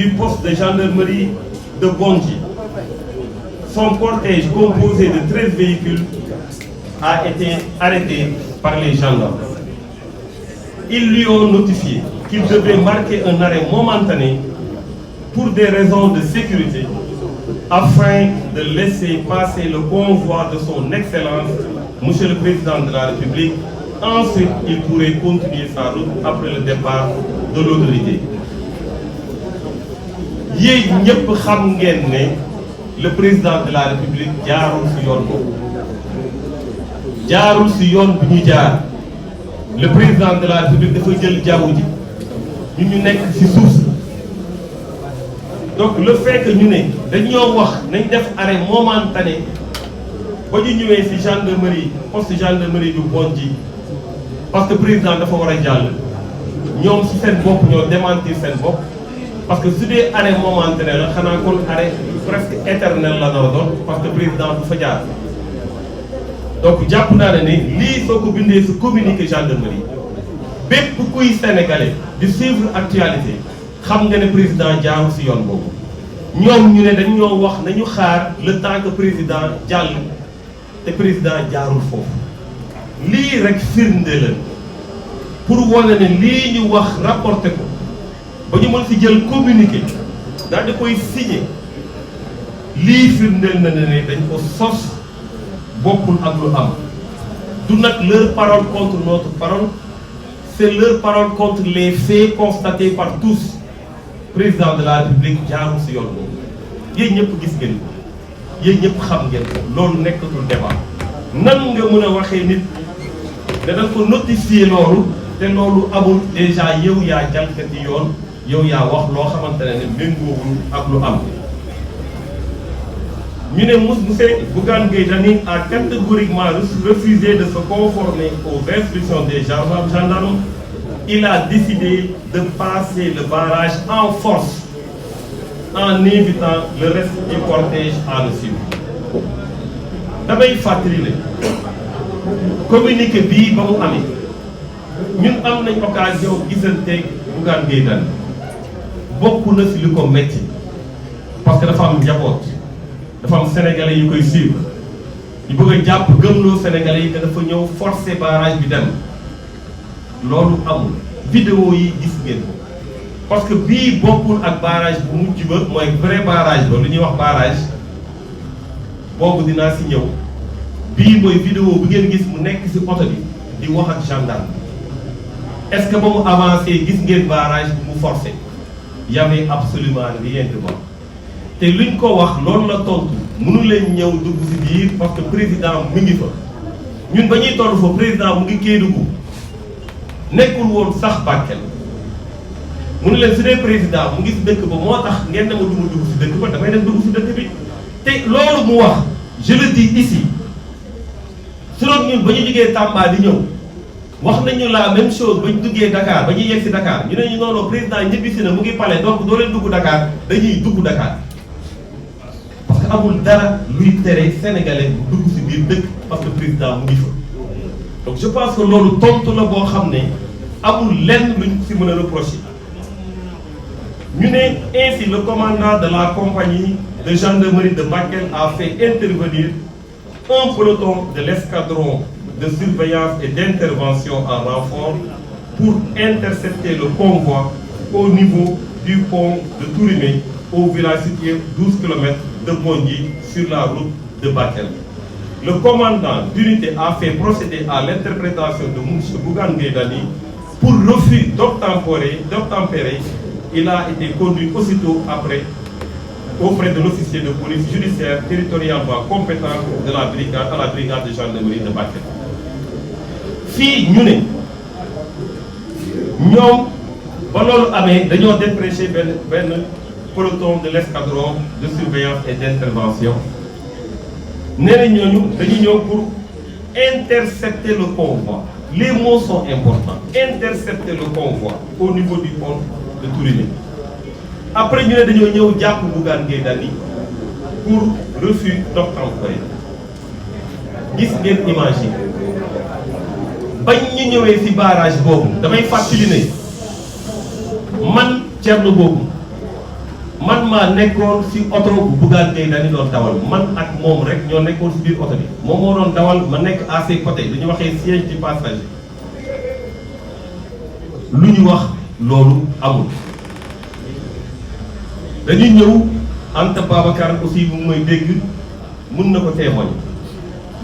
Du poste de gendarmerie de Bondji. Son cortège composé de 13 véhicules a été arrêté par les gendarmes. Ils lui ont notifié qu'il devait marquer un arrêt momentané pour des raisons de sécurité afin de laisser passer le convoi de son Excellence, Monsieur le Président de la République. Ensuite, il pourrait continuer sa route après le départ de l'autorité. Yéen ñëpp xam ngeen ne le président de la République jaarul ci yoon boobu jaarul ci yoon bi ñu jaar le président de la République dafa jël jaww ji ñu nekk ci suuf si donc le fait que ñu ne dañoo wax nañ def arrêt momentané ba ñu ñëwee ci gendarmerie poste gendarmerie du Bondji parce que président dafa war a jàll ñoom ci seen bopp ñoo démentir seen bopp parce que su dee arrêt momentané la xanaa kon arrêt presque éternel la nar a doon parce que président du fa jaar donc jàpp naa ne lii soo ko bindee su communiqué gendarmerie bépp kuy sénégalais di suivre actualité xam nga ne président jaaru ci yoon boobu ñoom ñu ne dañ ñoo wax nañu xaar le temps que président jàll te président jaarul foofu lii rek firnde la pour wane ne lii ñu wax rapporté ko ba ñu mën ci jël communiqué daal di koy signé lii firndeel na ne dañ ko sos bokkul ak lu am du nag leur parole contre notre parole c'est leur parole contre les faits constatés par tous président de la République jaarul ci yoon boobu yéen ñëpp gis ngeen ko yéen ñëpp xam ngeen ko loolu nekkatul débat nan nga mën a waxee nit dana ko notifier loolu te loolu amul déjà yow yaa jalgati yoon yow yaa wax loo xamante ne méngoowul ak lu am ñu ne monsieur Bougane a catégoriquement refusé de se conformer aux instructions des gendarmes. Il a décidé de passer le barrage en force en invitant le reste du cortège à le suivre. damay fàttali ne communiqué bii ba mu amee ñun am nañ occasion gisanteeg Bougane Gueye Dany bokk na ci li ko metti parce que dafa am njaboot dafa am sénégalais yu koy suivre ñu bëgg a jàpp gëmloo sénégalais yi que dafa ñëw forcer barrage bi dem loolu amul vidéo yi gis ngeen ko parce que bii bokkul ak barrage bu mujj ba mooy vrai barrage ba lu ñuy wax barrage boobu dinaa ci ñëw bii mooy vidéo bu ngeen gis mu nekk ci oto bi di wax ak gendarme est-ce que ba mu avancé gis ngeen barrage bi mu forcé y avait absolument rien de bon te luñ ko wax loolu la tontu mënu leen ñëw dugg ci biir parce que président mu ngi fa ñun ba ñuy toll fa président mu ngi Kédougou nekkul woon sax Bakel mënu leen su dee président mu ngi ci dëkk ba moo tax ngeen ne ma du ma dugg ci dëkk ba damay dem dugg ci dëkk bi te loolu mu wax je le dis ici su doon ñun ba ñu jógee Tamba di ñëw wax nañu la même chose ba ñu duggee Dakar ba ñuy yegg ci Dakar ñu ne ñu noonu président ñibbisi na mu ngi palais donc doo leen dugg Dakar dañuy dugg Dakar parce que amul dara luy tere sénégalais bu dugg ci biir dëkk parce que président mu ngi fa. donc je pense que loolu tontu la boo xam ne amul lenn luñ ci mën a reprocher ñu ne ainsi le commandant de la compagnie de gendarmerie de Bakel a fait intervenir un peloton de l'escadron de surveillance et d'intervention en renfort pour intercepter le convoi au niveau du pont de Tourimé au village situé 12 km de Bondji sur la route de Bakel. Le commandant d'unité a fait procéder à l'interprétation de M. Bougane Gueye Dany pour refus d'obtempérer. Il a été conduit aussitôt après auprès de l'officier de police judiciaire territorialement compétent de la brigade à la brigade de gendarmerie de Bakel. fii ñu ne ñoom ba loolu amee dañoo dépêché benn peloton de l'escadron de surveillance et d'intervention nee na ñooñu dañu ñëw pour intercepter le convoi. Les mots sont importants. Intercepter le convoi au niveau du pont de Tourimé. Après ñu ne dañoo ñëw jàpp Bougane Gueye Dany pour refus d'obtempérer. gis ngeen image yi bañ ñu ñëwee ci barrage boobu damay fàttali ne man Thierno boobu maa nekkoon si oto bu Bougane Gueye Dany doon dawal man ak moom rek ñoo nekkoon si biir oto bi moom moo doon dawal ma nekk à ses côtés lu ñu waxee siège du passager lu ñu wax loolu amul. dañu ñëw Anta Babacar aussi mu may dégg mun na ko témoigner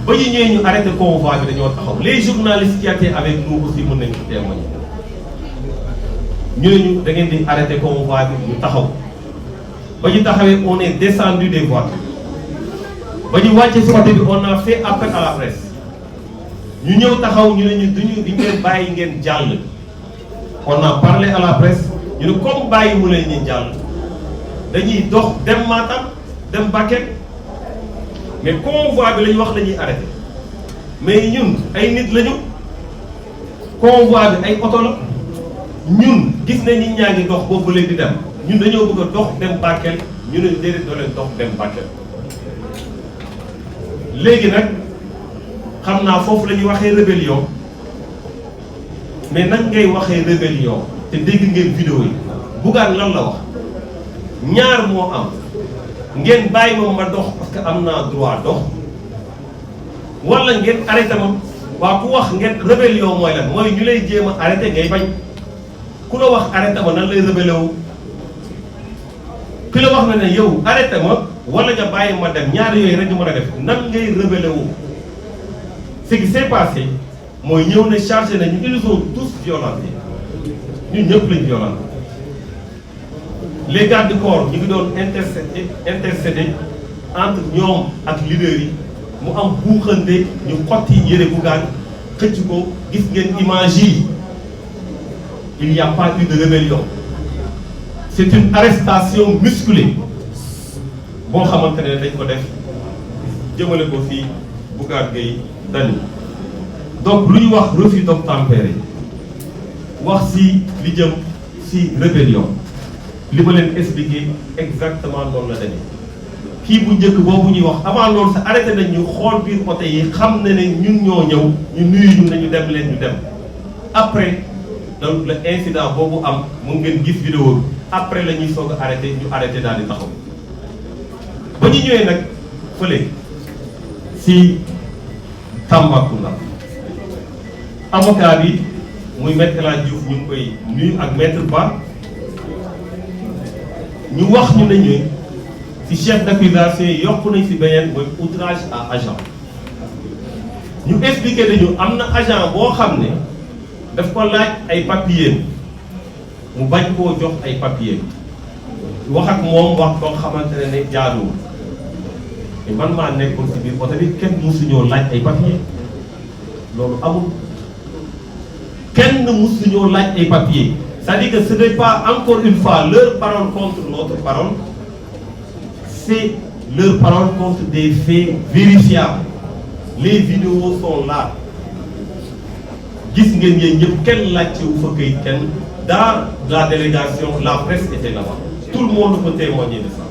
ba ñu ñëwee ñu arrêté convoi bi dañoo taxaw les journalistes qui étaient avec nous aussi mën nañu ko témoigner ñu ne ñu da ngeen di arrêté convoi bi ñu taxaw. ba ñu taxawee on est descendu des voitures ba ñu wàcce si côté bi on a fait appel à la presse ñu ñëw taxaw ñu ne ñu duñu leen bàyyi ngeen jàll. on a parlé à la presse ñu ne comme bàyyi mu leen ñu jàll dañuy dox dem Matam dem Bakel mais convoi bi la ñu wax la ñuy arrêté mais ñun ay nit lañu convoi bi ay oto la ñun gis nañ nit ñaa ngi dox boobu léegi di dem. ñun dañoo bëgg a dox dem Bakel ñu ne déedéet doo leen dox dem Bakel léegi nag xam naa foofu la ñuy waxee rébellion mais nag ngay waxee rébellion te dégg ngeen vidéo yi Bougane lan la wax ñaar moo am ngeen bàyyi ma dox parce que am naa droit dox wala ngeen arrêté ma waa ku wax ngeen rébellion mooy lan mooy ñu lay jéem a arrêté ngay bañ ku la wax arrêté ma nan lay rébellé wu. ki la wax na ne yow arrêté ma wala nga bàyyi ma dem ñaari yooyu rek ñu mën a def nan ngay rebelle wu. Ce qui s'est passé mooy ñëw ne chargé nañu ils ont tous violenté ñun ñëpp lañ violenté les gardes du corps ñu ngi doon intercédé entre ñoom ak leaders yi mu am buuxante ñu xotti yëre Bougane xëcc ko gis ngeen image yi il n'y a pas eu de rébellion. C'est une arrestation musclée boo xamante ne dañ ko def jëmale ko fii Bougane Gueye Dany donc lu ñu wax refus d'obtempérer wax si li jëm si rébellion li ma leen expliqué exactement noonu la demee kii bu njëkk boobu ñuy wax avant loolu sa arrêté nañ ñu xool biir oto yi xam ne ñun ñoo ñëw ñu nuyu ñu nañu dem leen ñu dem après donc le incident boobu am mu ngeen gis vidéo bi après la ñuy soog a arrêté ñu arrêté daal di taxaw ba ñu ñëwee nag fële si Tambacounda avocat bi muy maître El Hadji Diouf ñu ngi koy nuyu ak maître Ba ñu wax ñu ne ñu si chef d'accusation yi yokk nañ si beneen mooy outrage à agent ñu expliqué nañu am na agent boo xam ne daf ko laaj ay papiers mu bañ koo jox ay papiers wax ak moom wax koo xamante ne jaaduwul te man maa nekkoon si biir oto bi kenn mësuñoo laaj ay papiers loolu amul kenn mësuñoo laaj ay papiers c'est-à-dire que ce n'est pas encore une fois leur parole contre notre parole c'est leur parole contre des faits vérifiables les vidéos sont là gis ngeen yéen ñëpp kenn laajte wu fa kayit kenn dans la délégation la presse était là-bas tout le monde peut témoigner de ça